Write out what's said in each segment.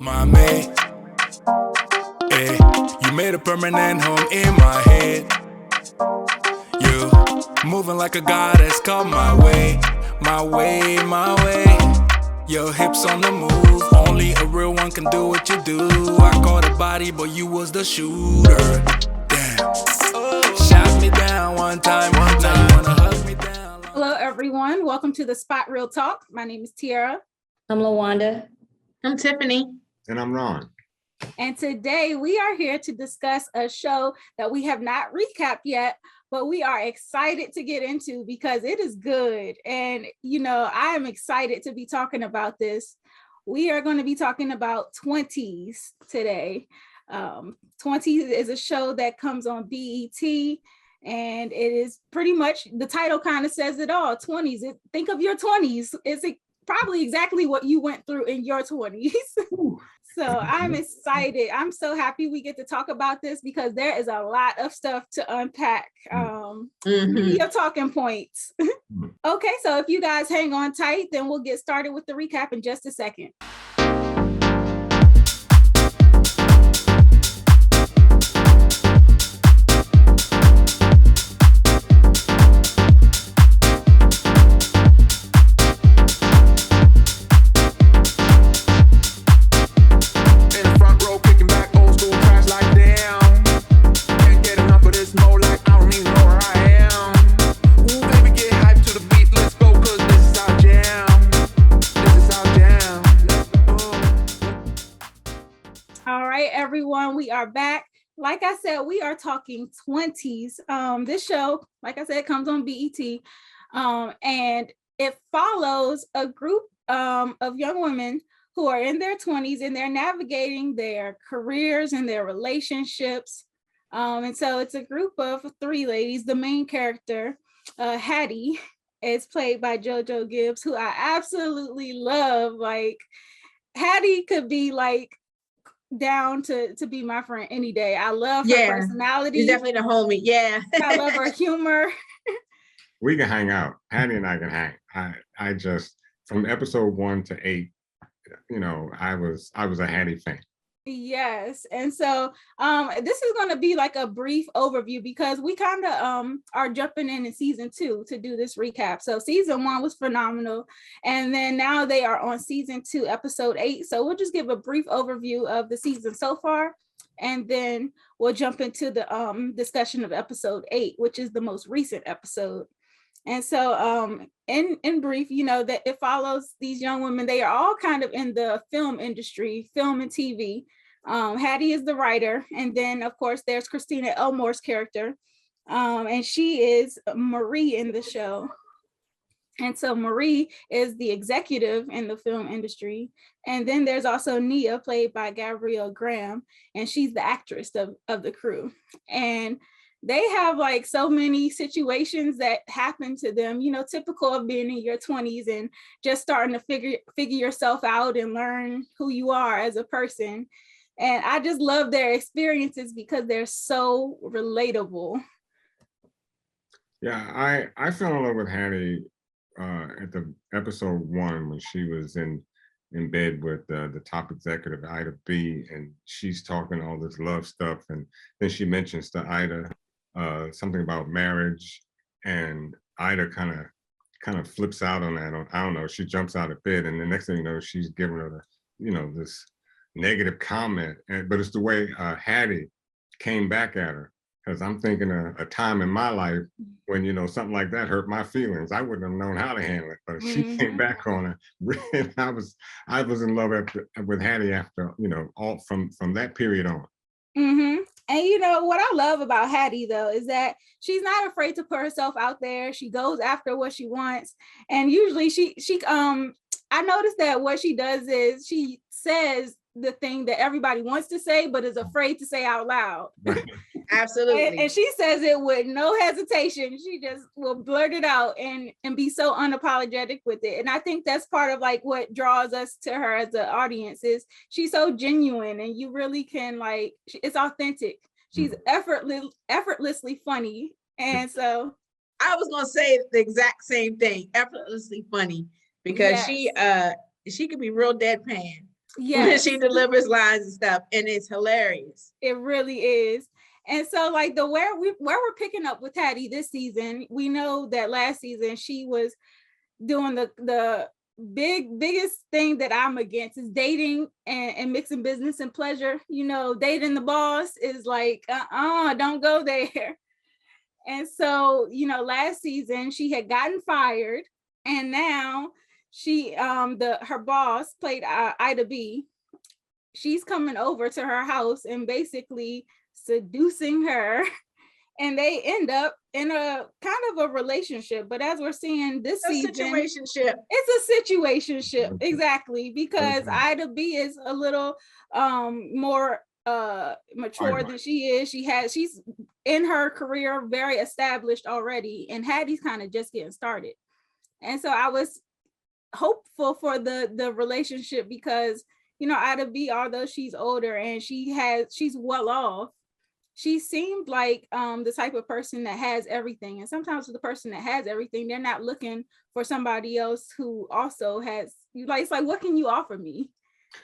Mami, you made a permanent home in my head. You moving like a goddess, come my way, my way, my way. Your hips on the move, only a real one can do what you do. I caught a body, but you was the shooter. Damn, shot me down one time, now you wanna hug me down. Hello everyone, welcome to the Spot Real Talk. My name is Tiara. I'm LaWanda. I'm Tiffany. And I'm Ron. And today we are here to discuss a show that we have not recapped yet, but we are excited to get into because it is good. And, I am excited to be talking about this. We are going to be talking about Twenties today. Twenties is a show that comes on BET. And it is pretty much, the title kind of says it all, 20s. Think of your 20s. It's probably exactly what you went through in your 20s. So I'm excited. I'm so happy we get to talk about this because there is a lot of stuff to unpack. Your talking points. Okay, so if you guys hang on tight, then we'll get started with the recap in just a second. Everyone, we are back. Like I said, we are talking 20s. This show, like I said, comes on BET, and it follows a group of young women who are in their 20s and they're navigating their careers and their relationships. And so it's a group of three ladies. The main character, Hattie, is played by JoJo Gibbs, who I absolutely love. Like, Hattie could be like down to be my friend any day. I love her personality. She's definitely the homie. Yeah. I love her humor. We can hang out. Hattie and I can hang. I just, from episode 1 to 8, I was a Hattie fan. Yes. And so this is going to be like a brief overview because we kind of are jumping in season 2 to do this recap. So season 1 was phenomenal. And then now they are on season 2, episode 8. So we'll just give a brief overview of the season so far. And then we'll jump into the discussion of episode 8, which is the most recent episode. And so in brief, that it follows these young women. They are all kind of in the film industry, film and TV. Hattie is the writer. And then, of course, there's Christina Elmore's character. And she is Marie in the show. And so Marie is the executive in the film industry. And then there's also Nia, played by Gabrielle Graham. And she's the actress of the crew. And they have like so many situations that happen to them, typical of being in your 20s and just starting to figure yourself out and learn who you are as a person. And I just love their experiences because they're so relatable. Yeah, I fell in love with Hattie at the episode 1 when she was in bed with the top executive, Ida B, and she's talking all this love stuff. And then she mentions to Ida something about marriage, and Ida kind of flips out on that. I don't know, she jumps out of bed, and the next thing you know, she's giving her this negative comment. But it's the way Hattie came back at her, because I'm thinking a time in my life when something like that hurt my feelings. I wouldn't have known how to handle it, but she came back on her. And I was in love with Hattie after all from that period on. And what I love about Hattie, though, is that she's not afraid to put herself out there. She goes after what she wants. And usually she I noticed that what she does is she says the thing that everybody wants to say, but is afraid to say out loud. Absolutely. And she says it with no hesitation. She just will blurt it out and be so unapologetic with it. And I think that's part of like what draws us to her as an audience is she's so genuine and you really can it's authentic. She's effortlessly funny. And so I was going to say the exact same thing, effortlessly funny, because she could be real deadpan. when Yes, she delivers lines and stuff, and it's hilarious. it really is. And so like where we're picking up with Hattie this season, we know that last season she was doing the biggest thing that I'm against is dating and mixing business and pleasure. You know, dating the boss is like, don't go there. And so, you know, last season she had gotten fired, and now she her boss played Ida B. She's coming over to her house and basically seducing her, and they end up in a kind of a relationship. But as we're seeing this season, situationship. it's a situationship, exactly, because Ida B is a little more mature than she is. She's in her career very established already, and Hattie's kind of just getting started. And so I was hopeful for the relationship because, you know, Ida B, although she's older and she's well off, she seemed like the type of person that has everything. And sometimes with the person that has everything, they're not looking for somebody else who also has, like, it's like, what can you offer me?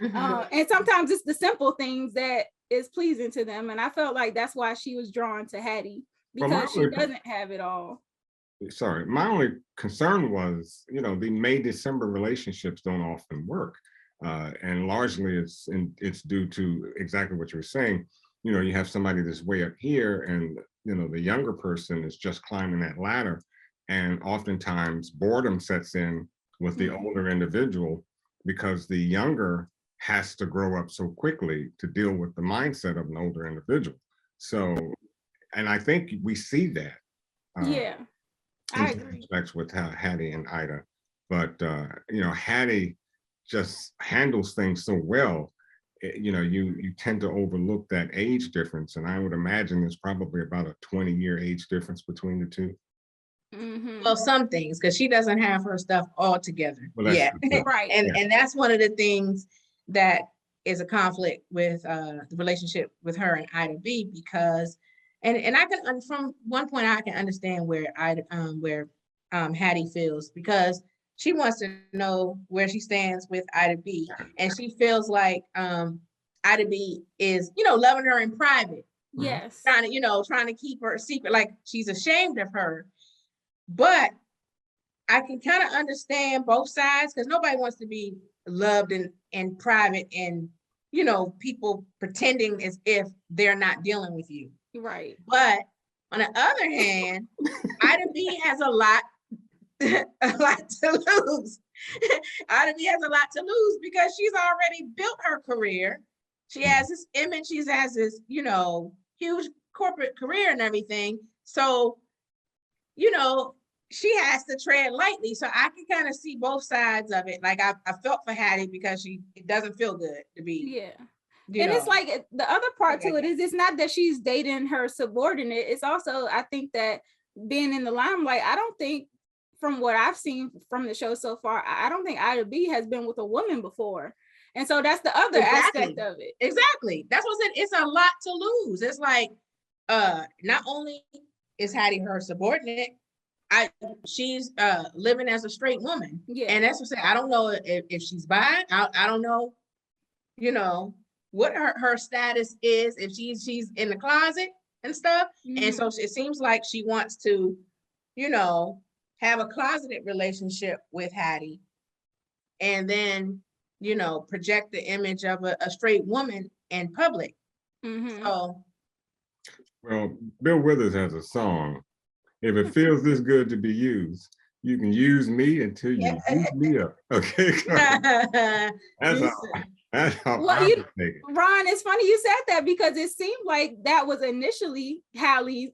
And sometimes it's the simple things that is pleasing to them. And I felt like that's why she was drawn to Hattie, because she doesn't have it all. Sorry, my only concern was, you know, the May-December relationships don't often work. And largely it's due to exactly what you were saying. You know, you have somebody that's way up here and, you know, the younger person is just climbing that ladder. And oftentimes boredom sets in with the older individual because the younger has to grow up so quickly to deal with the mindset of an older individual. So, and I think we see that. Yeah, I agree. With Hattie and Ida. But, you know, Hattie just handles things so well. You know, you tend to overlook that age difference. And I would imagine there's probably about a 20-year age difference between the two. Well, some things, because she doesn't have her stuff all together yet. Right. And that's one of the things that is a conflict with the relationship with her and Ida B, because and I can, from one point I can understand where Hattie feels, because she wants to know where she stands with Ida B, and she feels like Ida B is, you know, loving her in private. Yes. Trying to keep her secret, like she's ashamed of her. But I can kind of understand both sides, because nobody wants to be loved in private, and, you know, people pretending as if they're not dealing with you. Right. But on the other hand, Ida B has a lot to lose. Ida B has a lot to lose because she's already built her career. She has this image, she has this, you know, huge corporate career and everything. So, you know, she has to tread lightly. So I can kind of see both sides of it. Like I felt for Hattie because it doesn't feel good to be. Yeah. And it's like the other part to it is it's not that she's dating her subordinate. It's also, I think that being in the limelight, I don't think, from what I've seen from the show so far, I don't think Ida B has been with a woman before. And so that's the other aspect of it. Exactly. That's what I said. It's a lot to lose. It's like, not only is Hattie her subordinate, she's living as a straight woman. Yeah. And that's what I say. I don't know if she's bi. I don't know, you know, what her status is, if she's in the closet and stuff. And so it seems like she wants to, you know, have a closeted relationship with Hattie, and then, you know, project the image of a straight woman in public. So, well, Bill Withers has a song, "If it feels this good to be used, you can use me until you use me up." Okay. That's how well, Ron, it's funny you said that, because it seemed like that was initially Hattie's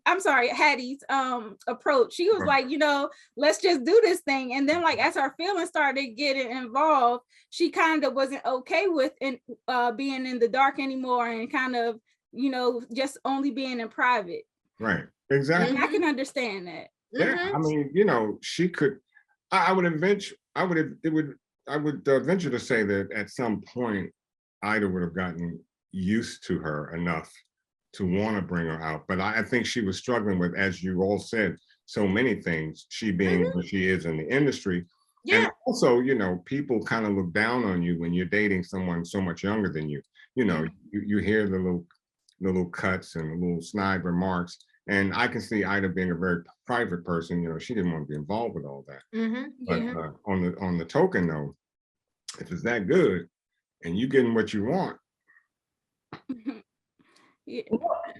approach. She was like, you know, let's just do this thing. And then, like, as her feelings started getting involved, she kind of wasn't okay with being in the dark anymore, and kind of, you know, just only being in private. Right. Exactly. And I can understand that. Yeah. I mean, you know, she could, I would venture to say that at some point, Ida would have gotten used to her enough to want to bring her out. But I think she was struggling with, as you all said, so many things, she being where she is in the industry. Yeah. And also, you know, people kind of look down on you when you're dating someone so much younger than you. You know, you hear the little cuts and the little snide remarks. And I can see Ida being a very private person. You know, she didn't want to be involved with all that. But on the token, though, if it's that good and you getting what you want.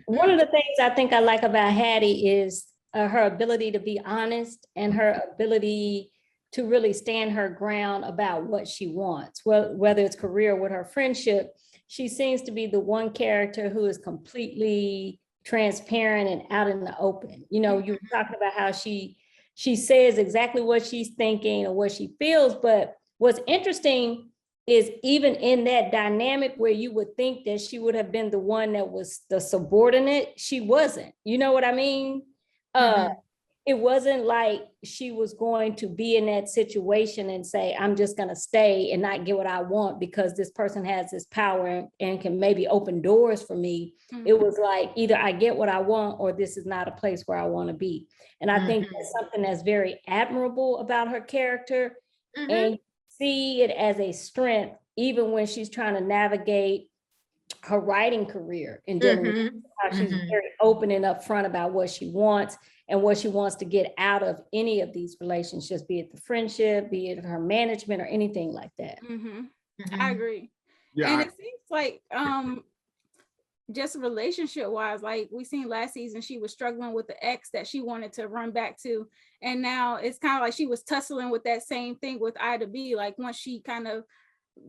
One of the things I think I like about Hattie is her ability to be honest and her ability to really stand her ground about what she wants. Well, whether it's career with her friendship, she seems to be the one character who is completely transparent and out in the open. You know, you were talking about how she says exactly what she's thinking or what she feels, but what's interesting is even in that dynamic where you would think that she would have been the one that was the subordinate, she wasn't. You know what I mean? It wasn't like she was going to be in that situation and say, I'm just going to stay and not get what I want because this person has this power and can maybe open doors for me. It was like, either I get what I want or this is not a place where I want to be. And I think that's something that's very admirable about her character. And see it as a strength, even when she's trying to navigate her writing career and dealing with how she's very open and upfront about what she wants and what she wants to get out of any of these relationships, be it the friendship, be it her management or anything like that. I agree. Yeah, and it seems like just relationship wise, like we seen last season, she was struggling with the ex that she wanted to run back to. And now it's kind of like she was tussling with that same thing with Ida B. Like once she kind of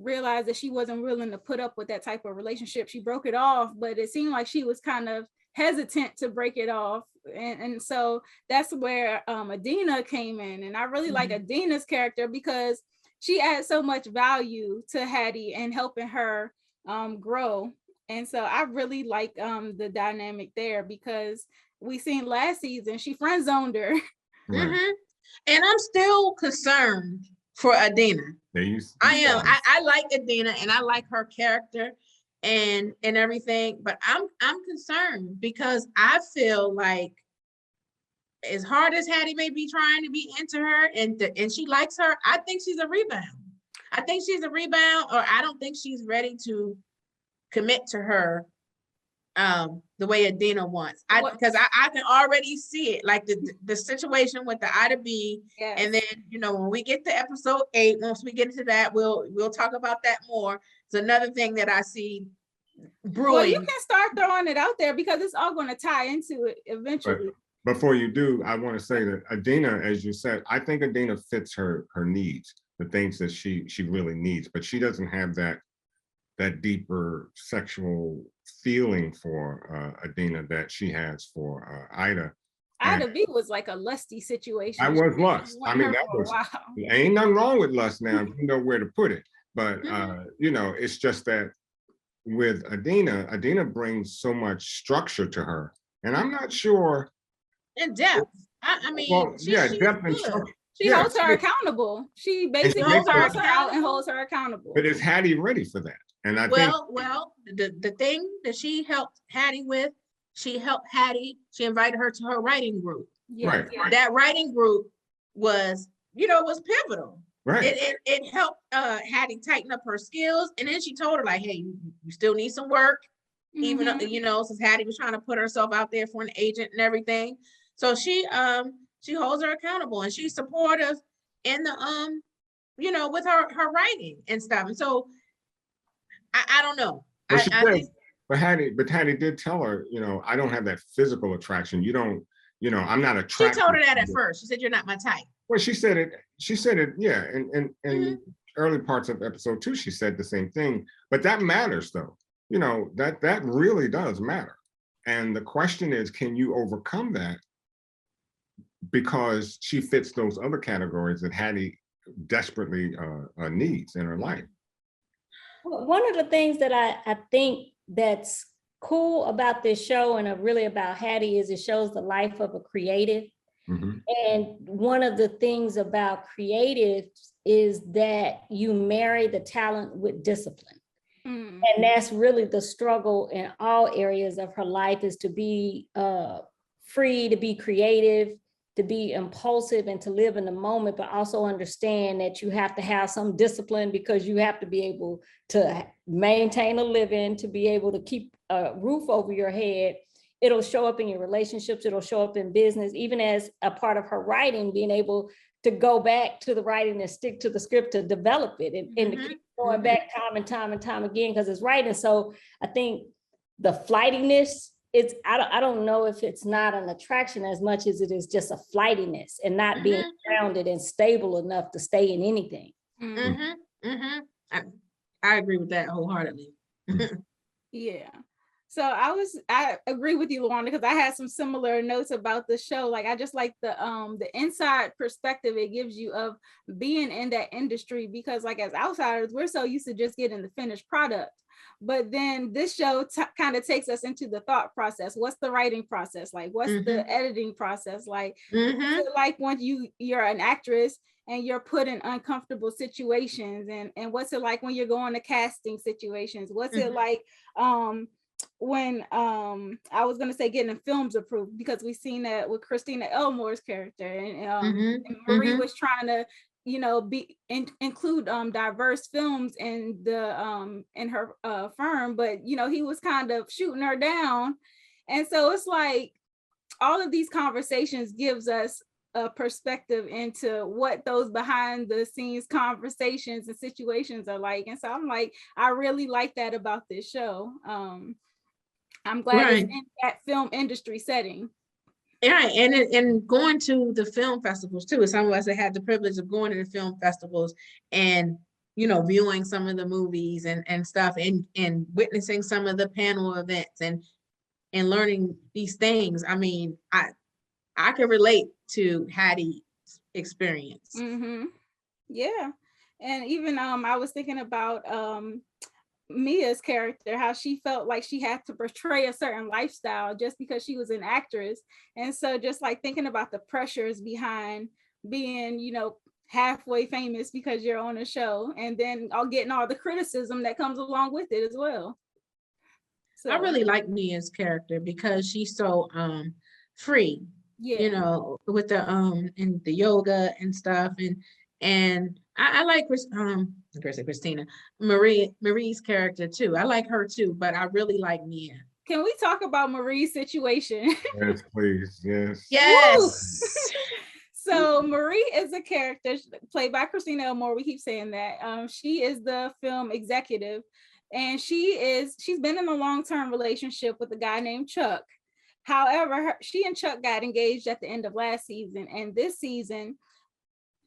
realized that she wasn't willing to put up with that type of relationship, she broke it off, but it seemed like she was kind of hesitant to break it off. And so that's where Adina came in. And I really like Adina's character because she adds so much value to Hattie and helping her grow. And so I really like the dynamic there because we seen last season, she friend zoned her. And I'm still concerned for Adina. I am. I like Adina and I like her character and everything, but I'm concerned because I feel like as hard as Hattie may be trying to be into her and she likes her, I think she's a rebound. I think she's a rebound, or I don't think she's ready to commit to her the way Adina wants. Because I can already see it, like the situation with the Ida B. Yes. And then, you know, when we get to episode 8, once we get into that, we'll talk about that more. It's another thing that I see brewing. Well, you can start throwing it out there because it's all going to tie into it eventually. But before you do, I want to say that Adina, as you said, I think Adina fits her needs, the things that she really needs, but she doesn't have that deeper sexual feeling for Adina that she has for Ida. Ida B was like a lusty situation. I was lust. I mean, that was, ain't nothing wrong with lust now, if you know where to put it. But, you know, it's just that with Adina brings so much structure to her. And I'm not sure. In depth. I mean, well, depth and structure. She holds her accountable. She basically holds her out and holds her accountable. But is Hattie ready for that? And I think the thing that she helped Hattie with, she invited her to her writing group. Right. That writing group was pivotal. Right. It helped Hattie tighten up her skills. And then she told her, like, hey, you still need some work. Even since Hattie was trying to put herself out there for an agent and everything. So she holds her accountable and she's supportive in the with her writing and stuff. And so I don't know. But Hattie did tell her, I don't have that physical attraction. You don't, I'm not attracted. She told her that at first. She said, you're not my type. Well, she said it, yeah. And early parts of episode 2, she said the same thing. But that matters though. That really does matter. And the question is, can you overcome that? Because she fits those other categories that Hattie desperately needs in her life. One of the things that I think that's cool about this show and really about Hattie is it shows the life of a creative. And one of the things about creatives is that you marry the talent with discipline. And that's really the struggle in all areas of her life, is to be free, to be creative, to be impulsive and to live in the moment, but also understand that you have to have some discipline because you have to be able to maintain a living, to be able to keep a roof over your head. It'll show up in your relationships. It'll show up in business, even as a part of her writing, being able to go back to the writing and stick to the script to develop it and to keep going back time and time again, because it's writing. So I think the flightiness, I don't know if it's not an attraction as much as it is just a flightiness and not being grounded and stable enough to stay in anything. I agree with that wholeheartedly. Yeah. So I agree with you, Luana, because I had some similar notes about the show. Like, I just like the inside perspective it gives you of being in that industry, because like as outsiders, we're so used to just getting the finished product. But then this show kind of takes us into the thought process. What's the writing process like? What's the editing process like? What's it like when you're an actress and you're put in uncomfortable situations, and what's it like when you're going to casting situations? What's it like when I was gonna say getting films approved, because we've seen that with Christina Elmore's character, and Marie was trying to include diverse films in the in her firm, but he was kind of shooting her down. And so it's like all of these conversations gives us a perspective into what those behind the scenes conversations and situations are like. And so I'm like, I really like that about this show. I'm glad it's in that film industry setting. Yeah, and going to the film festivals too. Some of us that had the privilege of going to the film festivals and viewing some of the movies and stuff, and witnessing some of the panel events and learning these things. I mean, I can relate to Hattie's experience. Yeah, and even I was thinking about Mia's character, how she felt like she had to portray a certain lifestyle just because she was an actress. And so just like thinking about the pressures behind being, halfway famous because you're on a show, and then getting all the criticism that comes along with it as well. So I really like Mia's character because she's so free, with the and the yoga and stuff, and I like Christina Marie's character too. I like her too, but I really like Mia. Can we talk about Marie's situation? Yes, please. Yes. Yes. So Marie is a character played by Christina Elmore. We keep saying that. She is the film executive, and she's been in a long-term relationship with a guy named Chuck. However, she and Chuck got engaged at the end of last season, and this season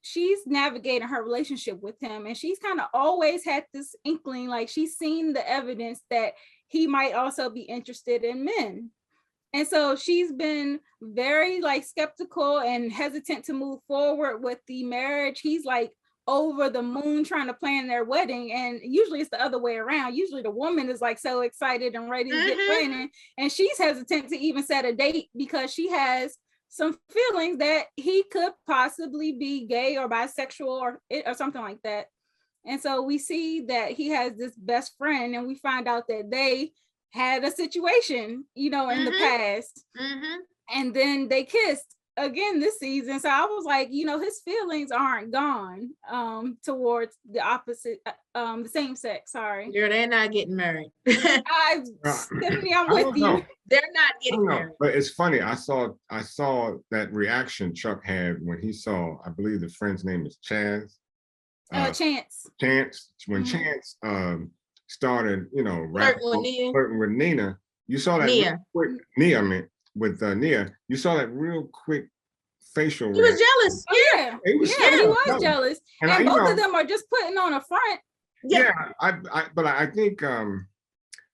she's navigating her relationship with him, and she's kind of always had this inkling, like she's seen the evidence that he might also be interested in men. And so she's been very skeptical and hesitant to move forward with the marriage. He's like over the moon trying to plan their wedding, and usually it's the other way around. Usually the woman is like so excited and ready to get pregnant, and she's hesitant to even set a date because she has some feelings that he could possibly be gay or bisexual or something like that. And so we see that he has this best friend, and we find out that they had a situation, in the past. And then they kissed again this season. So I was like, his feelings aren't gone towards the opposite, the same sex. Sorry. Girl, they're not getting married. Stephanie, I'm with you. They're not getting married. But it's funny. I saw that reaction Chuck had when he saw, I believe the friend's name is Chance. Chance. When Chance started, flirting with Nina, you saw that Nia. With Nia, you saw that real quick facial reaction. He was jealous. Yeah, he was jealous. And both of them are just putting on a front. Yeah, but I think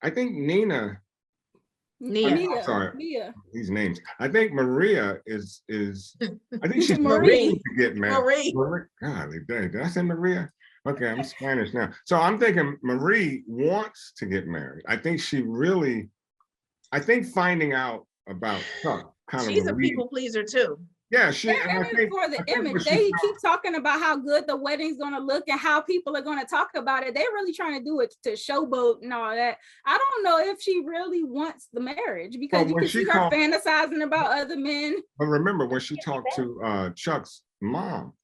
Nia. Nia. Sorry, Nia. These names. I think Maria is. I think she's Marie to get married. Marie. Golly, did I say Maria? Okay, I'm Spanish now. So I'm thinking Marie wants to get married. I think finding out about Chuck she's a people pleaser too. Yeah, they're in it for the image. They keep talking about how good the wedding's going to look and how people are going to talk about it. They're really trying to do it to showboat and all that. I don't know if she really wants the marriage, because you can see her fantasizing about other men. But remember, when she talked to Chuck's mom,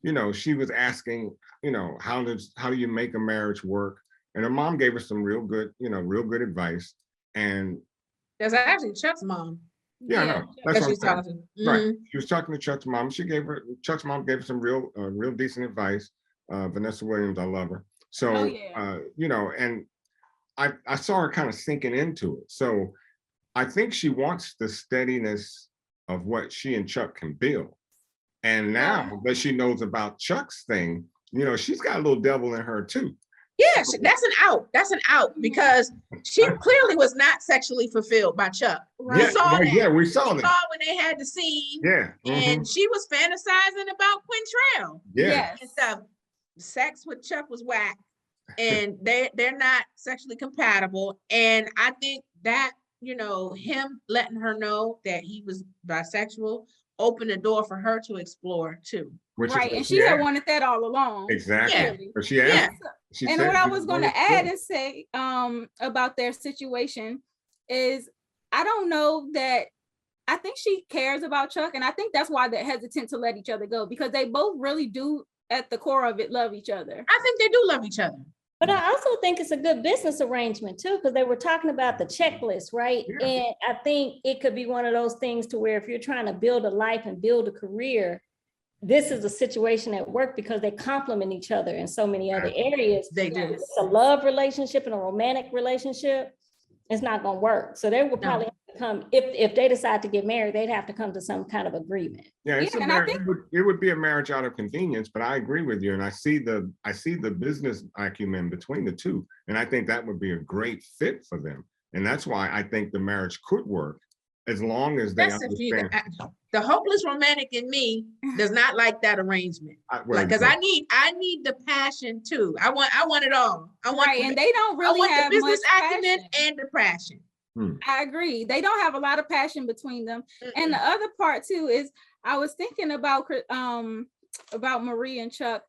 you know, she was asking, you know, how do you make a marriage work? And her mom gave her some real good advice. And that's actually Chuck's mom. Yeah, no, that's what she's talking to. Right. She was talking to Chuck's mom. Chuck's mom gave her some real decent advice. Vanessa Williams, I love her. So, you know, and I saw her kind of sinking into it. So I think she wants the steadiness of what she and Chuck can build. And now that she knows about Chuck's thing, you know, she's got a little devil in her too. Yes, that's an out. That's an out, because she clearly was not sexually fulfilled by Chuck. Right. We saw that. Yeah, we saw that. When they had the scene. Yeah. And she was fantasizing about Quintrell. Yeah. And stuff. Sex with Chuck was whack. And they're not sexually compatible. And I think that, you know, him letting her know that he was bisexual opened the door for her to explore too. Right, and she had wanted that all along. Exactly. But she asked. And what I was going to add and say about their situation is, I don't know that, I think she cares about Chuck, and I think that's why they're hesitant to let each other go, because they both really do, at the core of it, love each other. I think they do love each other. But I also think it's a good business arrangement too, because they were talking about the checklist, right? Yeah. And I think it could be one of those things to where if you're trying to build a life and build a career, this is a situation at work, because they complement each other in so many other areas. They do. It's a love relationship and a romantic relationship, it's not going to work. So they will probably have to come, if they decide to get married, they'd have to come to some kind of agreement. Yeah, it would be a marriage out of convenience, but I agree with you. And I see the business acumen between the two. And I think that would be a great fit for them. And that's why I think the marriage could work, as long as they understand. The hopeless romantic in me does not like that arrangement, because I need the passion too. I want it all. I want and they don't really have the business much acumen passion. and the passion. I agree. They don't have a lot of passion between them. And the other part too is, I was thinking about Marie and Chuck.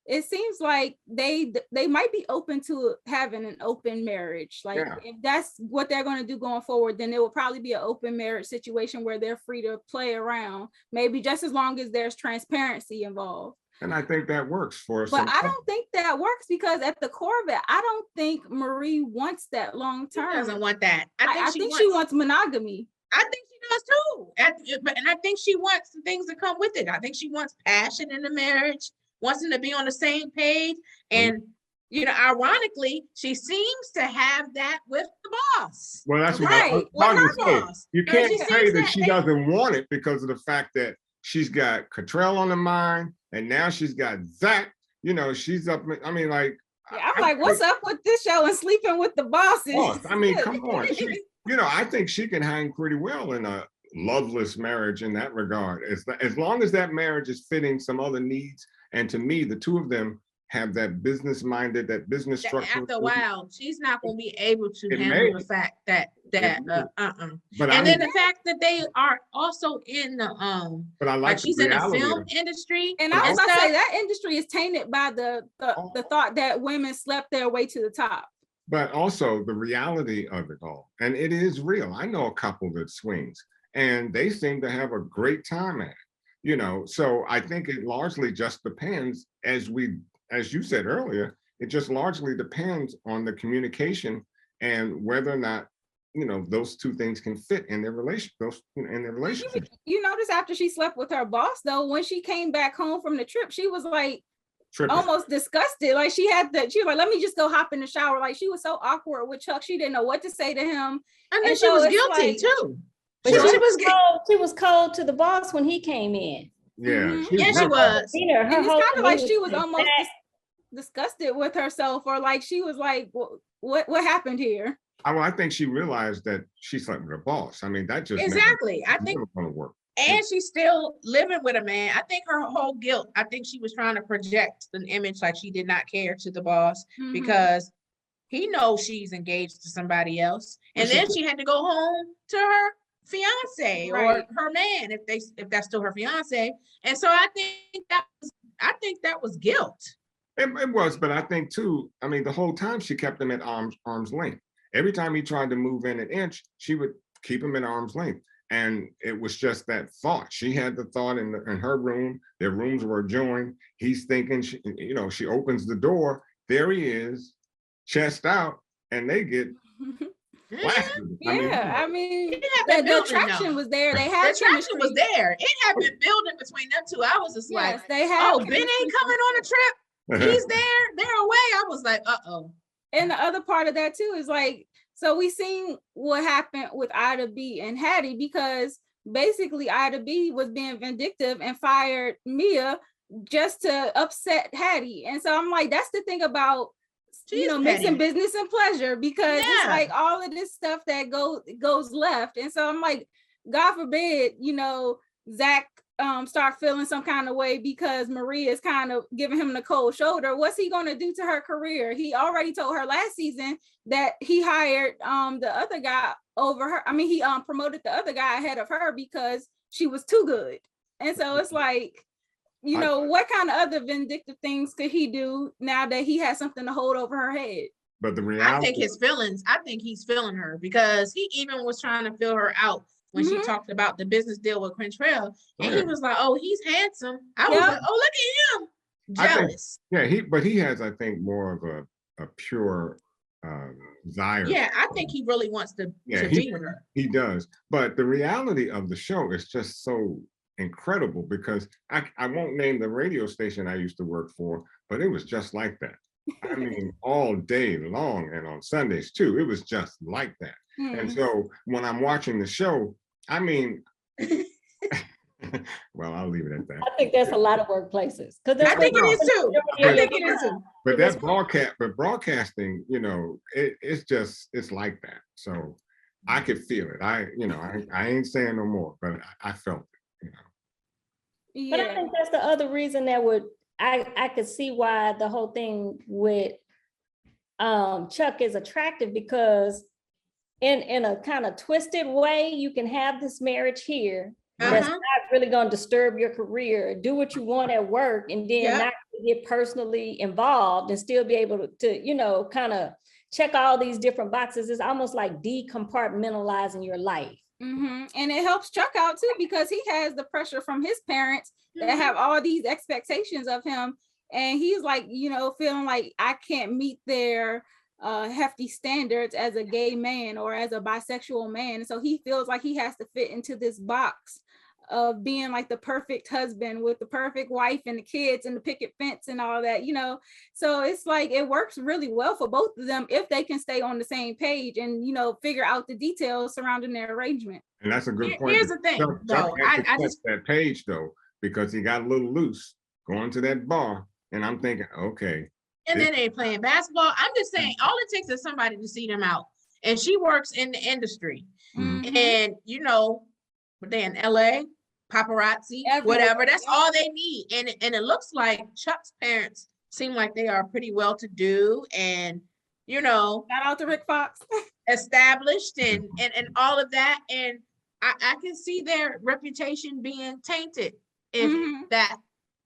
It seems like they might be open to having an open marriage. Like if that's what they're going to do going forward, then it will probably be an open marriage situation where they're free to play around, maybe just as long as there's transparency involved. And I think that works for us. But I don't think that works, because at the core of it, I don't think Marie wants that long term. She doesn't want that. I think she wants monogamy. I think she does too. And I think she wants the things that come with it. I think she wants passion in the marriage, wants them to be on the same page. And, you know, ironically, she seems to have that with the boss. Well, that's right. What her boss. You can't say that she doesn't want it, because of the fact that she's got Cottrell on the mind, and now she's got Zach. You know, she's up. I mean, like, I'm like, what's up with this show and sleeping with the bosses? I mean, come on. You know, I think she can hang pretty well in a loveless marriage in that regard, as long as that marriage is fitting some other needs. And to me, the two of them have that business minded, that business structure. After a while, she's not going to be able to handle the fact that But and then the fact that they are also in the but I like she's in the film industry, and I was about to say that industry is tainted by the thought that women slept their way to the top. But also the reality of it all, and it is real. I know a couple that swings, and they seem to have a great time at it. You know, so I think it largely just depends, as you said earlier, it just largely depends on the communication and whether or not, you know, those two things can fit in their relationship. You notice after she slept with her boss, though, when she came back home from the trip, she was like almost disgusted. Like she was like, let me just go hop in the shower. Like she was so awkward with Chuck. She didn't know what to say to him. And then she was guilty too. But she was cold to the boss when he came in. Yeah, she was. And it's kind of like she was almost disgusted with herself, or like she was like, what happened here? I think she realized that she slept with her boss. I mean, that just exactly. I think it's going to work. And she's still living with a man. I think her whole guilt, I think she was trying to project an image like she did not care to the boss, because he knows she's engaged to somebody else. And then she had to go home to her fiance or her man, if that's still her fiance. And so I think that was guilt. It was, but I think too, I mean, the whole time she kept him at arm's length. Every time he tried to move in an inch, she would keep him at arm's length. And it was just that thought. She had the thought in her room. Their rooms were adjoined. He's thinking, she opens the door. There he is, chest out, and they get blasted. I mean the attraction was there. They had the attraction was there. It had been building between them two. I was just like, they had. Oh, Ben ain't coming on a trip. He's there. They're away. I was like, uh-oh. And the other part of that too is like, so we seen what happened with Ida B and Hattie, because basically Ida B was being vindictive and fired Mia just to upset Hattie. And so I'm like, that's the thing about mixing business and pleasure, because it's like all of this stuff that goes left. And so I'm like, God forbid, Zach start feeling some kind of way because Maria is kind of giving him the cold shoulder. What's he going to do to her career? He already told her last season that he hired the other guy over her. I mean, he promoted the other guy ahead of her because she was too good. And so it's like, what kind of other vindictive things could he do now that he has something to hold over her head? But the reality, I think he's feeling her, because he even was trying to feel her out when she talked about the business deal with Quintrell, and he was like, "Oh, he's handsome." I was like, "Oh, look at him, jealous." He has, I think, more of a pure desire. Yeah, I think he really wants to be with her. He does, but the reality of the show is just so incredible, because I won't name the radio station I used to work for, but it was just like that. I mean, all day long, and on Sundays too. It was just like that. And so when I'm watching the show, I mean, well, I'll leave it at that. I think that's a lot of workplaces. I think it is too. I think it is too. But that's broadcasting, it's like that. So I could feel it. I ain't saying no more, but I felt it, But I think that's the other reason that I could see why the whole thing with Chuck is attractive, because in a kind of twisted way, you can have this marriage here that's not really going to disturb your career, do what you want at work, and then not get personally involved and still be able to kind of check all these different boxes. It's almost like decompartmentalizing your life. And it helps Chuck out too, because he has the pressure from his parents that have all these expectations of him, and he's like, feeling like I can't meet their hefty standards as a gay man or as a bisexual man. So he feels like he has to fit into this box of being like the perfect husband with the perfect wife and the kids and the picket fence and all that, so it's like it works really well for both of them if they can stay on the same page and figure out the details surrounding their arrangement. And that's a good point. Here's the thing, though, I just that page though, because he got a little loose going to that bar, and I'm thinking, okay. And then they playing basketball. I'm just saying, all it takes is somebody to see them out. And she works in the industry. And but they in LA, paparazzi, whatever. That's all they need. And it looks like Chuck's parents seem like they are pretty well to do, and shout out to Rick Fox, established and all of that. And I can see their reputation being tainted if that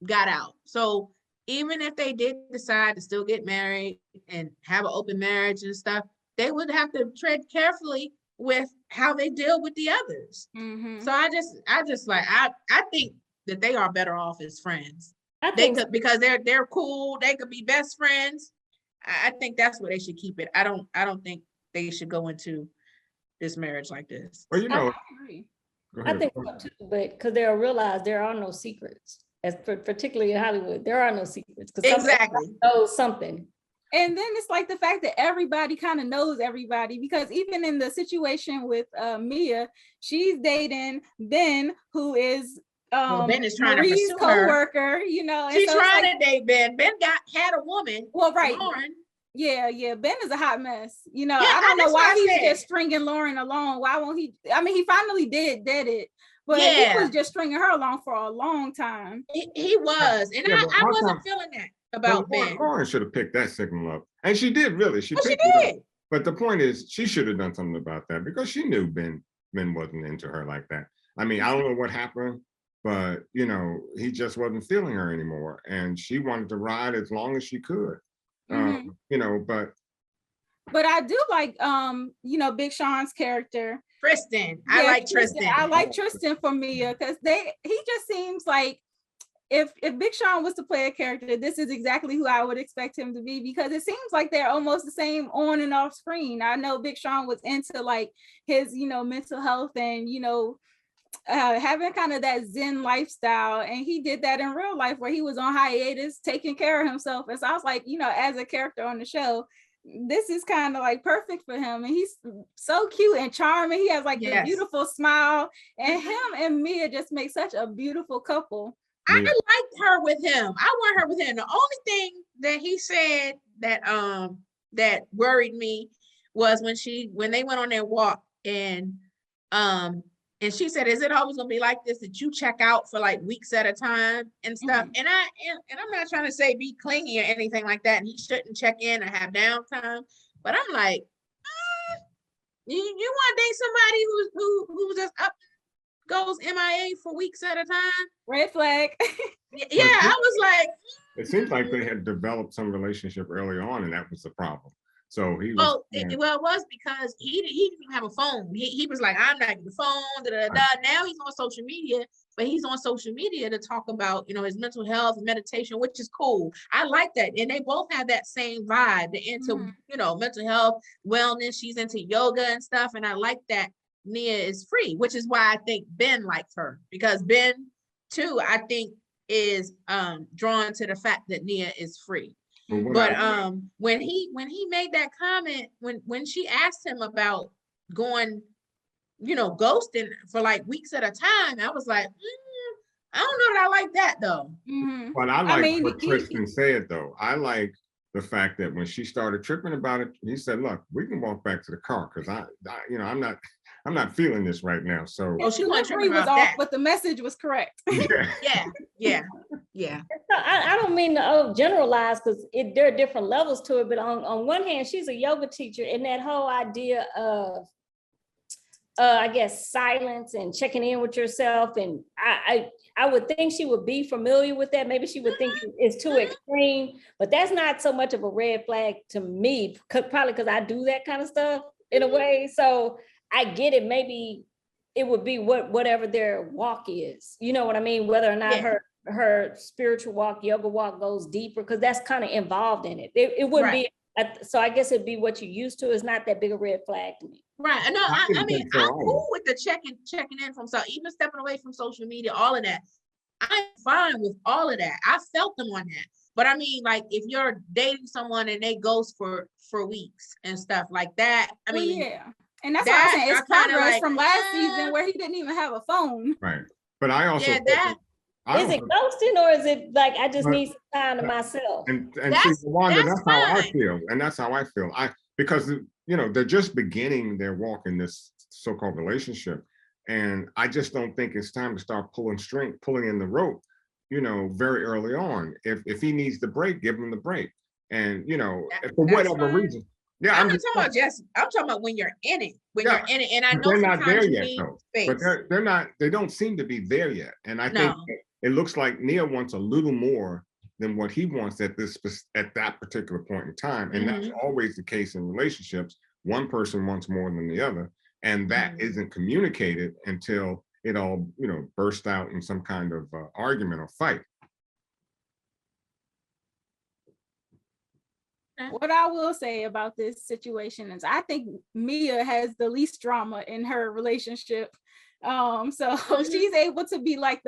got out. So even if they did decide to still get married and have an open marriage and stuff, they would have to tread carefully with how they deal with the others. So I think that they are better off as friends. Because they're cool. They could be best friends. I think that's where they should keep it. I don't think they should go into this marriage like this. Well, I agree. I think so too, but because they'll realize there are no secrets. Particularly in Hollywood, there are no secrets. Exactly. Knows something. And then it's like the fact that everybody kind of knows everybody, because even in the situation with Mia, she's dating Ben, who is Ben is trying Marie's to pursue co-worker, her. And she's trying to date Ben. Ben had a woman. Well, right. Lauren. Yeah. Ben is a hot mess. I don't know why he's just stringing Lauren along. Why won't he? I mean, he finally did it. But he was just stringing her along for a long time. He was. And I wasn't feeling that about Ben. Lauren should have picked that signal up. And she did, really. She did. But the point is, she should have done something about that, because she knew Ben Ben wasn't into her like that. I mean, I don't know what happened, but you know, he just wasn't feeling her anymore, and she wanted to ride as long as she could. You know, but I do like you know, Big Sean's character. Tristan. I like Tristan. I like Tristan for Mia because he just seems like if Big Sean was to play a character, this is exactly who I would expect him to be, because it seems like they're almost the same on and off screen. I know Big Sean was into like his, you know, mental health and, you know, having kind of that Zen lifestyle, and he did that in real life where he was on hiatus taking care of himself. And so I was like, you know, as a character on the show, this is kind of like perfect for him, and he's so cute and charming. He has like a beautiful smile, and him and Mia just make such a beautiful couple. I liked her with him. I want her with him. The only thing that he said that that worried me was when they went on their walk, and she said, "Is it always gonna be like this, that you check out for like weeks at a time and stuff?" And I'm not trying to say be clingy or anything like that, and he shouldn't check in or have downtime. But I'm like, you want to date somebody who's just up, goes MIA for weeks at a time? Red flag. Yeah, I was like, it seems like they had developed some relationship early on, and that was the problem. So he was. It was because he didn't even have a phone. He was like, I'm not getting the phone. Now he's on social media, but he's on social media to talk about, you know, his mental health and meditation, which is cool. I like that, and they both have that same vibe. They're into you know, mental health, wellness. She's into yoga and stuff, and I like that Nia is free, which is why I think Ben likes her, because Ben too, I think, is drawn to the fact that Nia is free. But when he made that comment, when she asked him about going, you know, ghosting for like weeks at a time, I was like, I don't know that I like that though. But I like what Tristan said though. I like the fact that when she started tripping about it, he said, "Look, we can walk back to the car because I you know, I'm not feeling this right now." So she was off, but the message was correct. Yeah. So I don't mean to generalize, because there are different levels to it, but on one hand, she's a yoga teacher, and that whole idea of I guess silence and checking in with yourself, and I would think she would be familiar with that. Maybe she would think it's too extreme, but that's not so much of a red flag to me, probably because I do that kind of stuff in a way. So I get it. Maybe it would be whatever their walk is. You know what I mean? Whether or not her spiritual walk, yoga walk goes deeper, because that's kind of involved in it. It wouldn't be. So I guess it'd be what you're used to. It's not that big a red flag to me. Right. No, I mean, I'm cool with the checking in from, so even stepping away from social media, all of that. I'm fine with all of that. I felt them on that. But I mean, like, if you're dating someone and they ghost for weeks and stuff like that, I mean, and that's why I'm saying it's progress from last season where he didn't even have a phone. Right. But I also is it ghosting, or is it like I just need some time to myself? And see, Wanda, that's how I feel, and that's how I feel. Because you know, they're just beginning their walk in this so-called relationship, and I just don't think it's time to start pulling in the rope, you know, very early on. If he needs the break, give him the break, and you know, for whatever reason. Yeah, I'm not talking about I'm talking about when you're in it. You're in it, and I know they're not there yet, though. But they're not. They don't seem to be there yet, and I think it looks like Nia wants a little more than what he wants at that particular point in time, and that's always the case in relationships. One person wants more than the other, and that isn't communicated until it all, you know, bursts out in some kind of argument or fight. What I will say about this situation is I think Mia has the least drama in her relationship. So she's able to be like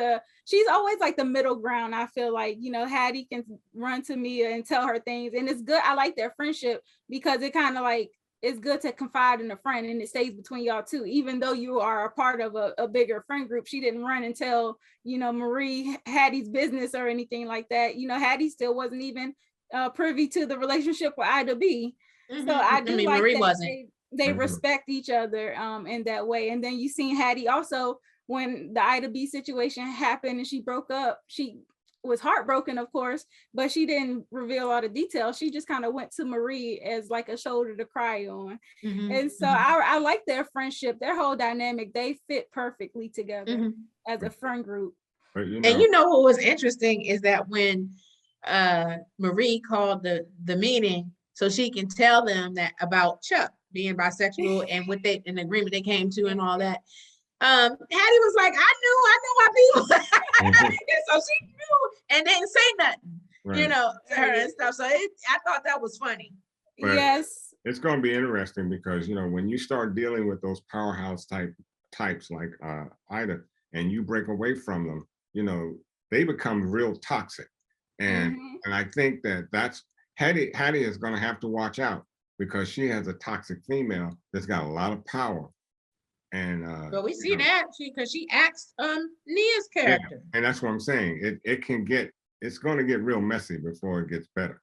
she's always like the middle ground. I feel like, you know, Hattie can run to Mia and tell her things, and it's good. I like their friendship because it kind of like, it's good to confide in a friend, and it stays between y'all two, even though you are a part of a bigger friend group. She didn't run and tell, you know, Marie Hattie's business or anything like that. You know, Hattie still wasn't even privy to the relationship with Ida B. So I do like Marie wasn't. They respect each other in that way. And then you seen Hattie also, when the Ida B situation happened and she broke up, she was heartbroken, of course, but she didn't reveal all the details. She just kind of went to Marie as like a shoulder to cry on. And so I like their friendship, their whole dynamic. They fit perfectly together as a friend group. But, and you know what was interesting is that when Marie called the meeting so she can tell them that about Chuck being bisexual and what they an agreement they came to and all that. Hattie was like, I knew my people. And so she knew and didn't say nothing, you know, to her and stuff. So I thought that was funny. But yes. It's going to be interesting because, you know, when you start dealing with those powerhouse types like Ida, and you break away from them, you know, they become real toxic. And and I think that's Hattie is going to have to watch out because she has a toxic female that's got a lot of power. And but we see that because she acts Nia's character. Yeah, and that's what I'm saying. It's going to get real messy before it gets better.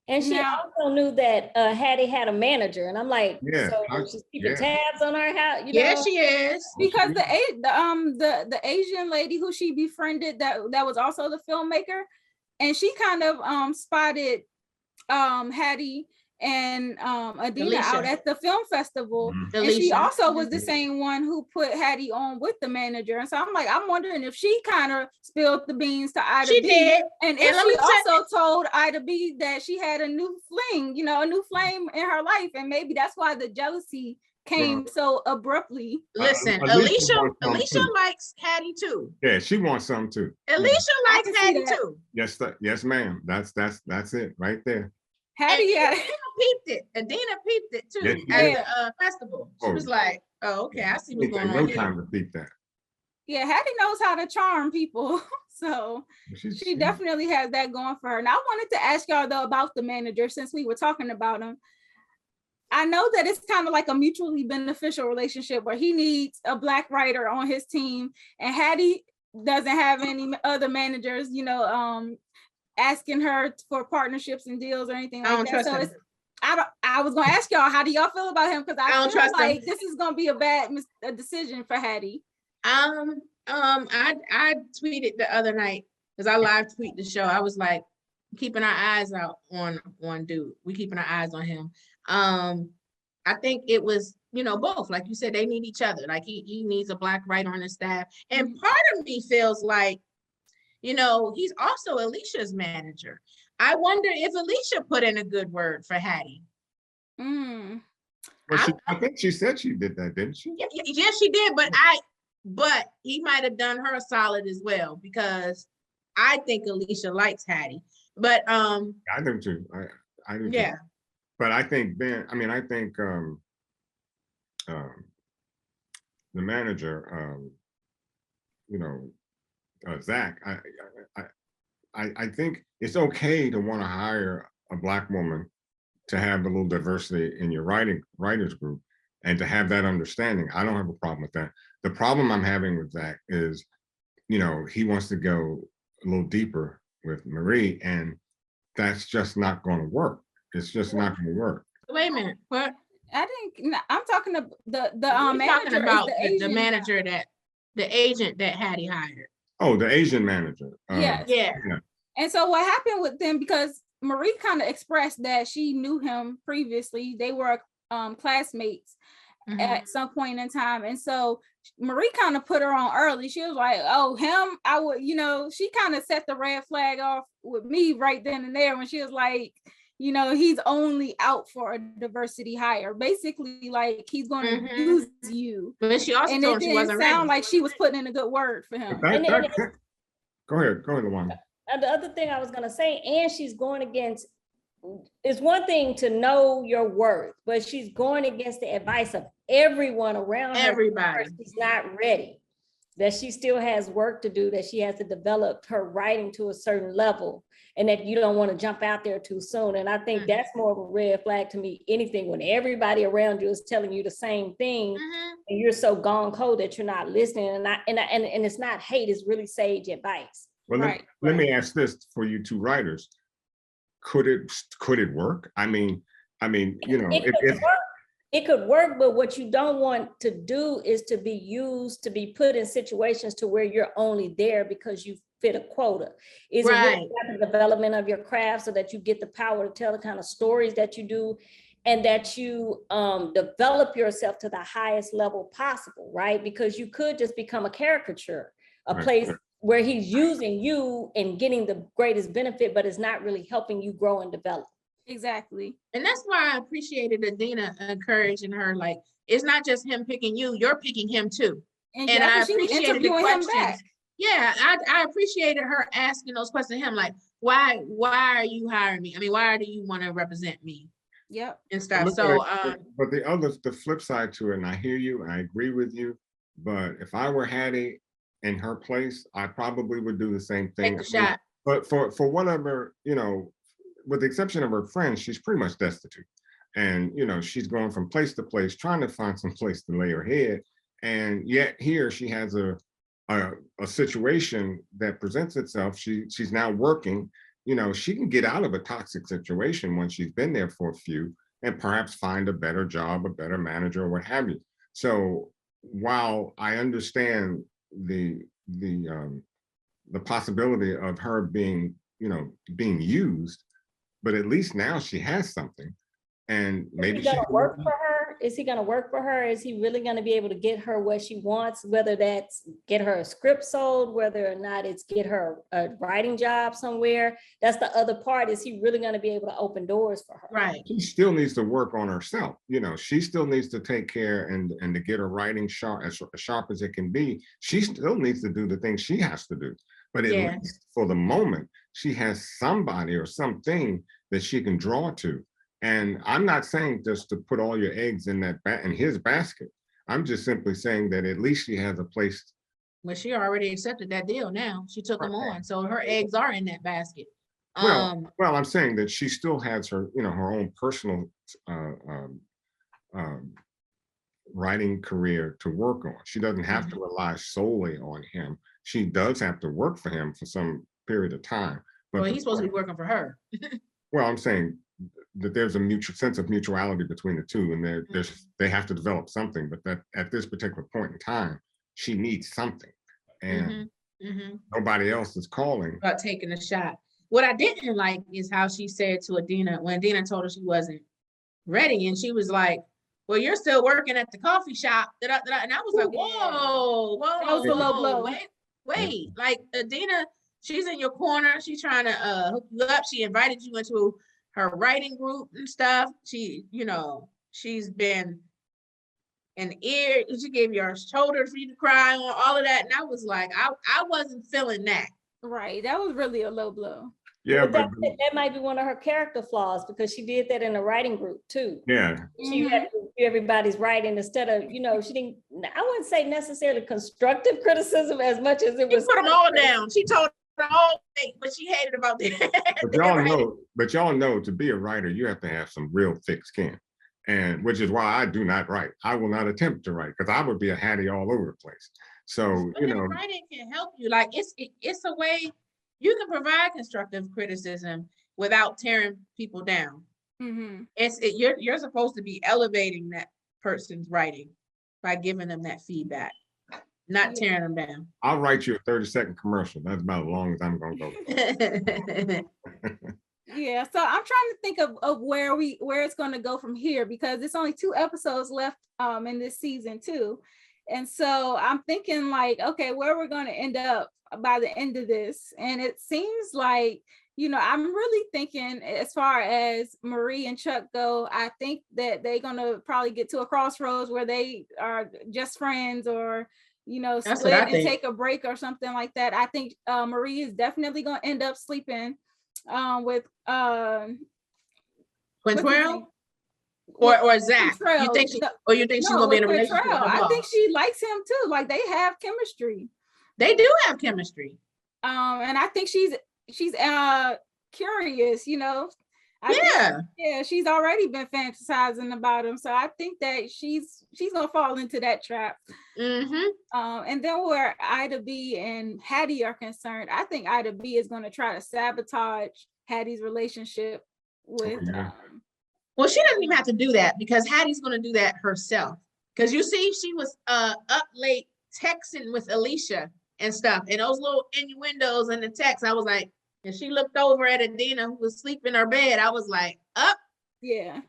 And she also knew that Hattie had a manager, and I'm like, so she's keeping tabs on her. How you know? She is because the Asian lady who she befriended that was also the filmmaker, and she kind of spotted Hattie and Adina out at the film festival. And she also was the same one who put Hattie on with the manager. And so I'm like, I'm wondering if she kind of spilled the beans to Ida B. Did. And if she also told Ida B that she had a new fling, you know, a new flame in her life. And maybe that's why the jealousy came so abruptly. Listen, Alicia likes Hattie too. Yeah, she wants some too. Alicia likes Hattie too. Yes, ma'am. That's it right there. Hattie Adina peeped it too at the festival. She was like, "Oh, okay, I see what's going on here." Time to peep that. Yeah, Hattie knows how to charm people, so she definitely has that going for her. Now, I wanted to ask y'all though about the manager since we were talking about him. I know that it's kind of like a mutually beneficial relationship where he needs a Black writer on his team, and Hattie doesn't have any other managers, you know, asking her for partnerships and deals or anything like that. So I was gonna ask y'all, how do y'all feel about him? Because I feel like this is gonna be a decision for Hattie. I tweeted the other night because I live tweet the show. I was like, keeping our eyes out on one dude. We keeping our eyes on him. I think it was, you know, both. Like you said, they need each other. Like he needs a Black writer on his staff. And part of me feels like, you know, he's also Alicia's manager. I wonder if Alicia put in a good word for Hattie. Well, I think she said she did that, didn't she? Yes, she did. But he might have done her a solid as well because I think Alicia likes Hattie. But I do too. I do too. But I think the manager, you know, Zach, I think it's okay to want to hire a Black woman to have a little diversity in your writers group and to have that understanding. I don't have a problem with that. The problem I'm having with Zach is, you know, he wants to go a little deeper with Marie, and that's just not going to work. It's just not going to work. Wait a minute, what? I think I'm talking about the manager talking about the manager the agent that Hattie hired. Oh, the Asian manager. Yeah. And so what happened with them, because Marie kind of expressed that she knew him previously. They were classmates at some point in time. And so Marie kind of put her on early. She was like, oh, him, I would, you know, she kind of set the red flag off with me right then and there when she was like, you know, he's only out for a diversity hire. Basically, like he's going to use you. But she also told she wasn't ready. Sound like she was putting in a good word for him. Go ahead, Luana. The other thing I was going to say, and she's going against, it's one thing to know your worth, but she's going against the advice of everyone around her. Everybody. She's not ready, that she still has work to do, that she has to develop her writing to a certain level, and that you don't want to jump out there too soon. And I think that's more of a red flag to me. Anything when everybody around you is telling you the same thing, and you're so gone cold that you're not listening. And it's not hate, it's really sage advice. Well, let me ask this for you two writers. Could it work? I mean, you know, it could work, but what you don't want to do is to be used to be put in situations to where you're only there because you fit a quota? Is it really about the development of your craft so that you get the power to tell the kind of stories that you do, and that you develop yourself to the highest level possible, right? Because you could just become a caricature, a place where he's using you and getting the greatest benefit, but it's not really helping you grow and develop. Exactly. And that's why I appreciated Adina encouraging her, like, it's not just him picking you, you're picking him too. And I appreciated the questions. Yeah, I appreciated her asking those questions to him, like, why are you hiring me? I mean, why do you want to represent me? Yep. And stuff. So but the flip side to it, and I hear you, I agree with you, but if I were Hattie in her place, I probably would do the same thing. Take the shot. But for whatever, you know, with the exception of her friends, she's pretty much destitute. And, you know, she's going from place to place, trying to find some place to lay her head. And yet here she has a situation that presents itself. She's now working. You know, she can get out of a toxic situation once she's been there for a few, and perhaps find a better job, a better manager, or what have you. So while I understand the possibility of her being, you know, being used, but at least now she has something. And maybe she's gonna work for her. Is he gonna work for her? Is he really gonna be able to get her what she wants, whether that's get her a script sold, whether or not it's get her a writing job somewhere? That's the other part. Is he really gonna be able to open doors for her? Right. She still needs to work on herself. You know, she still needs to take care and to get her writing sharp as it can be. She still needs to do the things she has to do. But at least for the moment, she has somebody or something that she can draw to. And I'm not saying just to put all your eggs in in his basket. I'm just simply saying that at least she has a place. Well, she already accepted that deal now. She took them on. So her eggs are in that basket. Well, I'm saying that she still has her, you know, her own personal writing career to work on. She doesn't have to rely solely on him. She does have to work for him for some period of time. But well, he's supposed to be working for her. Well, I'm saying that there's a mutual sense of mutuality between the two, and they have to develop something. But that at this particular point in time, she needs something, and nobody else is calling about taking a shot. What I didn't like is how she said to Adina when Adina told her she wasn't ready, and she was like, "Well, you're still working at the coffee shop." And I was like, "Whoa, that was a low blow. Wait, like Adina, she's in your corner. She's trying to hook you up. She invited you into her writing group and stuff. She, you know, she's been an ear. She gave you her shoulder for you to cry on, all of that. And I was like, I wasn't feeling that. Right. That was really a low blow. Yeah, but that might be one of her character flaws, because she did that in the writing group too. Yeah. She had to do everybody's writing instead of, you know, she didn't, I wouldn't say necessarily constructive criticism as much as it was. She put them all down. She told them all, but she hated about that. But y'all know to be a writer, you have to have some real thick skin. And which is why I do not write. I will not attempt to write, because I would be a Hattie all over the place. So, but, you know, writing can help you. Like it's a way you can provide constructive criticism without tearing people down. You're supposed to be elevating that person's writing by giving them that feedback, not tearing them down. I'll write you a 30-second commercial. That's about as long as I'm gonna go. Yeah, so I'm trying to think of where it's going to go from here, because it's only 2 episodes left in this season too. And so I'm thinking like, okay, where we're going to end up by the end of this. And it seems like, you know, I'm really thinking as far as Marie and Chuck go, I think that they're going to probably get to a crossroads where they are just friends, or, you know, split and take a break or something like that. I think Marie is definitely going to end up sleeping with Quintrell or Zach. Quintrell. You think she's gonna be in a relationship with I think she likes him too. Like they have chemistry. They do have chemistry. And I think she's curious, you know. She's already been fantasizing about him, so I think that she's gonna fall into that trap. And then where Ida B and Hattie are concerned, I think Ida B is going to try to sabotage Hattie's relationship with. Well, she doesn't even have to do that, because Hattie's going to do that herself. Because you see, she was up late texting with Alicia and stuff. And those little innuendos in the text, I was like, and she looked over at Adina, who was sleeping in her bed. I was like, yeah,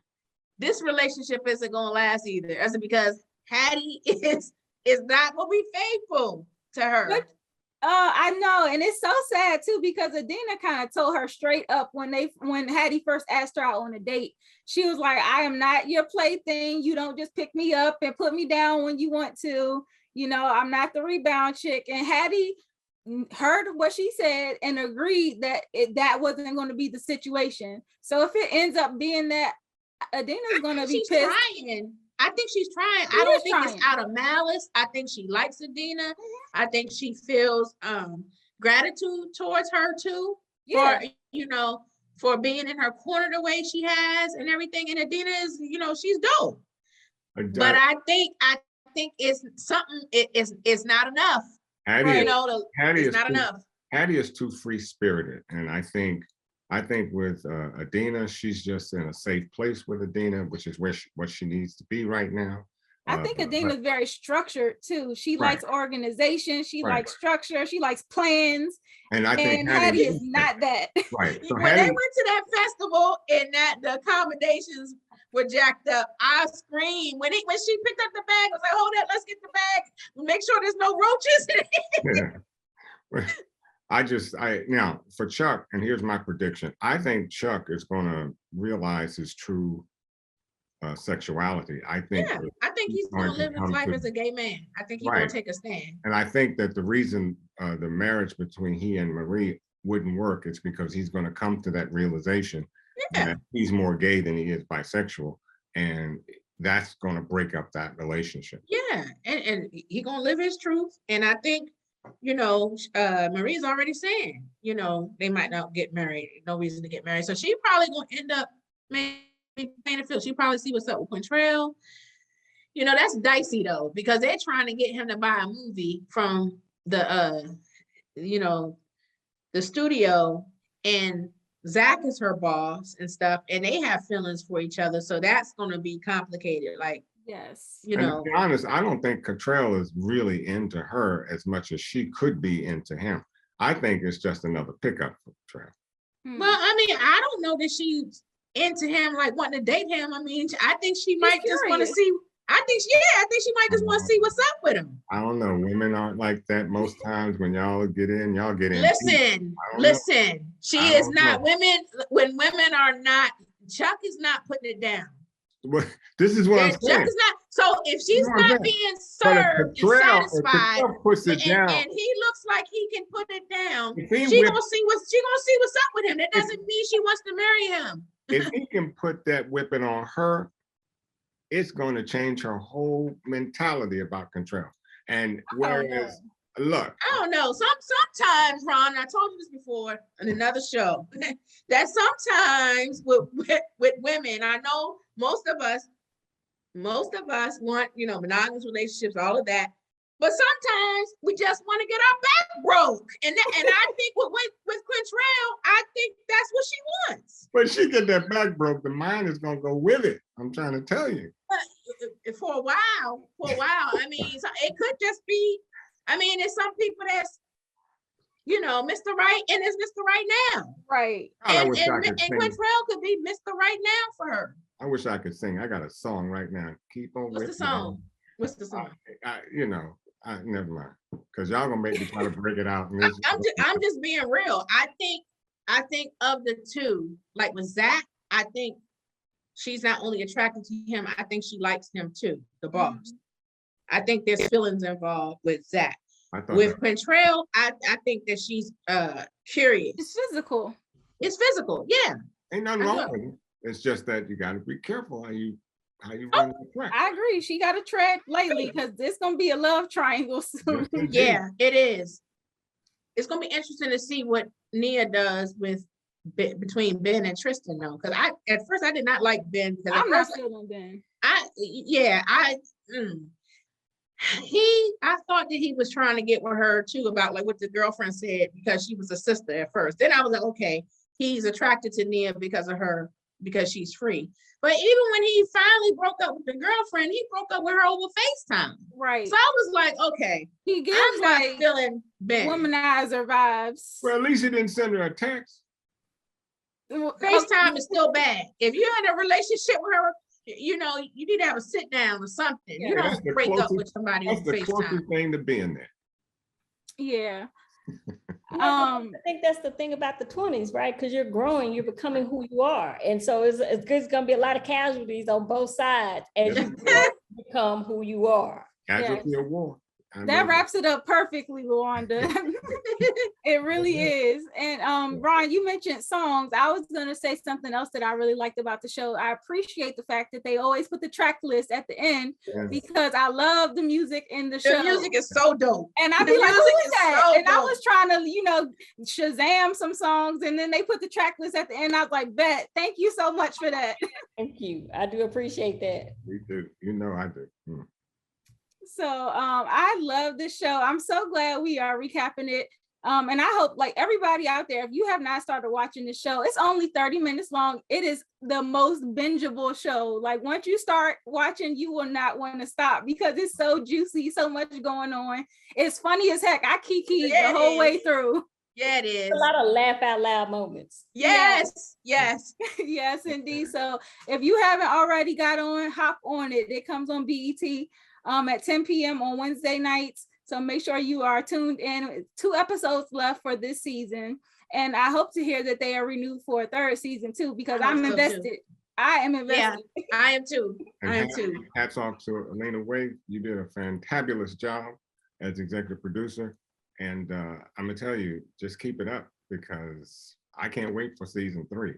this relationship isn't gonna last either. That's because Hattie is not gonna be faithful to her. But, I know, and it's so sad too, because Adina kind of told her straight up when Hattie first asked her out on a date. She was like, I am not your plaything. You don't just pick me up and put me down when you want to. You know, I'm not the rebound chick. And Hattie heard what she said and agreed that that wasn't going to be the situation. So if it ends up being that, Adina's going to be pissed. Trying. I think she's trying. I don't think it's out of malice. I think she likes Adina. I think she feels gratitude towards her too, for, you know, for being in her corner the way she has and everything. And Adina is, you know, she's dope. But I think it's something. It's not enough. Hattie, you know, Hattie it's not enough. Hattie is too free spirited, and I think with Adina, she's just in a safe place with Adina, which is what she needs to be right now. I think Adina's very structured too. She likes organization. She likes structure. She likes plans. And I think Hattie is not that. Right. So when they went to that festival and that the accommodations were jacked up, I screamed. When she picked up the bag, I was like, hold up, let's get the bag. Make sure there's no roaches in it. Now for Chuck, and here's my prediction. I think Chuck is going to realize his true sexuality. I think he's going to live his life as a gay man. I think he's going to take a stand. And I think that the reason the marriage between he and Marie wouldn't work is because he's going to come to that realization that he's more gay than he is bisexual, and that's going to break up that relationship. Yeah, and he's going to live his truth. And I think, you know, Marie's already saying, you know, they might not get married. No reason to get married. So she probably going to end up maybe playing the field. She probably see what's up with Quintrell. You know, that's dicey though, because they're trying to get him to buy a movie from the, you know, the studio, and Zach is her boss and stuff, and they have feelings for each other. So that's going to be complicated. Like, yes, you know, to be honest, I don't think Cottrell is really into her as much as she could be into him. I think it's just another pickup for Cottrell. Well, I mean, I don't know that she's into him, like wanting to date him. I mean, I think she might just want to see. I think she might just want to see what's up with him. I don't know. Women aren't like that most times. When y'all get in. Listen. She is not. When women are not, Chuck is not putting it down. This is what I'm saying. Chuck is not. So if she's not being served and satisfied, and he looks like he can put it down, she's gonna see what's up with him. That doesn't mean she wants to marry him. If he can put that whipping on her, it's going to change her whole mentality about control. And whereas, look, I don't know. Sometimes, Ron, I told you this before in another show, that sometimes with women, I know most of us want, you know, monogamous relationships, all of that. But sometimes we just want to get our back broke. And I think with Quintrell, I think that's what she wants. But she get that back broke, the mind is going to go with it. I'm trying to tell you. For a while. I mean, so it could just be, I mean, there's some people that's, you know, Mr. Right, and it's Mr. Right now. Right. And Quintrell could be Mr. Right now for her. I wish I could sing. I got a song right now. Keep on. What's the song? What's the song? You know, never mind. Because y'all gonna make me try to break it out. I'm just being real. I think of the two, like with Zach, I think she's not only attracted to him, I think she likes him too, the boss. Mm-hmm. I think there's feelings involved with Zach. With Quintrell, I think that she's curious. It's physical. Yeah. Ain't nothing wrong with it. It's just that you got to be careful how you run the track. I agree. She got to tread lightly because it's gonna be a love triangle soon. Yeah, it is. It's gonna be interesting to see what Nia does with between Ben and Tristan though, because at first I did not like Ben. I'm not feeling Ben. I thought that he was trying to get with her too about like what the girlfriend said because she was a sister at first. Then I was like, okay, he's attracted to Nia because of her because she's free. But even when he finally broke up with the girlfriend, he broke up with her over FaceTime. Right. So I was like, okay, he gives I'm not like feeling bad. womanizer vibes. Well, at least he didn't send her a text. FaceTime is still bad. If you're in a relationship with her, you need to have a sit down or something. Yeah, you don't break up with somebody on FaceTime. That's the closest thing to being there. Yeah. I think that's the thing about the 20s, right? Because you're growing, you're becoming who you are. And so it's going to be a lot of casualties on both sides as you become who you are. Casualty of war. That wraps it up perfectly, Luanda. It really is. And Ron, you mentioned songs. I was going to say something else that I really liked about the show. I appreciate the fact that they always put the track list at the end because I love the music in the show. The music is so dope. And I'd be like, who is that? So and dope. I was trying to, Shazam some songs, and then they put the track list at the end. I was like, bet. Thank you so much for that. Thank you. I do appreciate that. We do. I do. So I love this show. I'm so glad we are recapping it. And I hope like everybody out there, if you have not started watching the show, it's only 30 minutes long. It is the most bingeable show. Like once you start watching, you will not want to stop because it's so juicy, so much going on. It's funny as heck. I kikied the whole way through. Yeah, it is. A lot of laugh out loud moments. Yes. Yes, indeed. So if you haven't already got on, hop on it. It comes on BET. At 10 p.m. on Wednesday nights. So make sure you are tuned in. 2 episodes left for this season. And I hope to hear that they are renewed for a 3rd season too, because I'm invested. Too. I am invested. Yeah, I am too. Hats off to Lena Waithe. You did a fantabulous job as executive producer. And I'm going to tell you, just keep it up because I can't wait for season 3.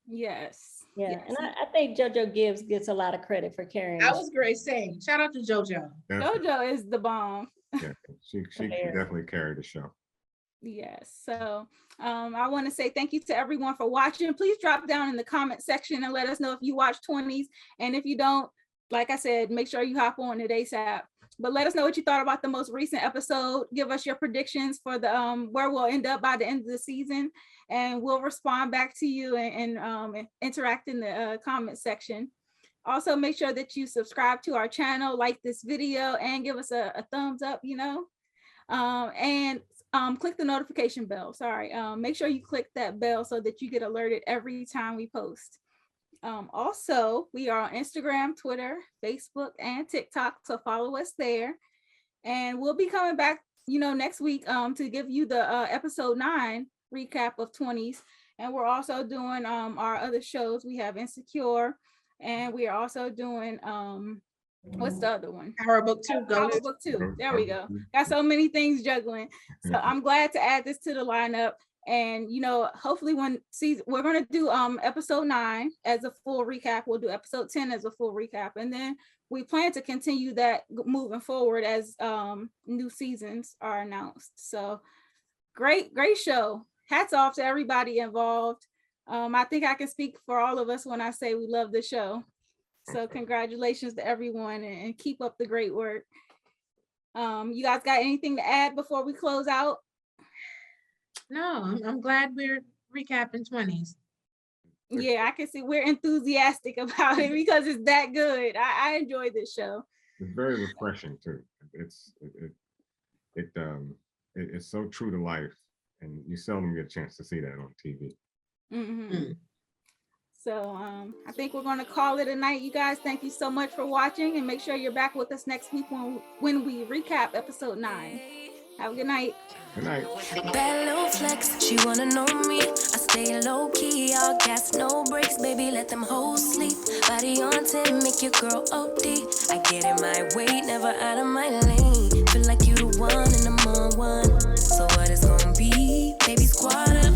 Yes. Yeah, yes. And I think JoJo Gibbs gets a lot of credit for carrying. That was great saying. Shout out to JoJo. Definitely. JoJo is the bomb. Yeah, she definitely carried the show. Yes. So I want to say thank you to everyone for watching. Please drop down in the comment section and let us know if you watch 20s. And if you don't, like I said, make sure you hop on it ASAP. But let us know what you thought about the most recent episode. Give us your predictions for the where we'll end up by the end of the season. And we'll respond back to you and interact in the comment section. Also, make sure that you subscribe to our channel, like this video, and give us a thumbs up, and click the notification bell. Make sure you click that bell so that you get alerted every time we post. Also, we are on Instagram, Twitter, Facebook, and TikTok, so follow us there. And we'll be coming back, next week to give you the episode 9 recap of 20s. And we're also doing our other shows. We have Insecure, and we are also doing what's the other one? Power Book 2. Power Book 2. There we go. Got so many things juggling. So I'm glad to add this to the lineup. And hopefully we're going to do episode 9 as a full recap. We'll do episode 10 as a full recap, and then we plan to continue that moving forward as new seasons are announced. So great show. Hats off to everybody involved. I think I can speak for all of us when I say we love the show. So congratulations to everyone and keep up the great work. You guys got anything to add before we close out? No, I'm glad we're recapping 20s. Yeah, I can see we're enthusiastic about it because it's that good. I enjoy this show. It's very refreshing too. It's so true to life, and you seldom get a chance to see that on TV. Mm-hmm. So I think we're going to call it a night, you guys. Thank you so much for watching, and make sure you're back with us next week when we recap episode 9. Have a good night. Good night. Bad little flex, she wanna know me. I stay low key, all gas, no brakes, baby, let them hoes sleep. Body on 10, make your girl OD. I get in my way, never out of my lane. Feel like you the one and I'm on one. So what it's gonna be? Baby, squad.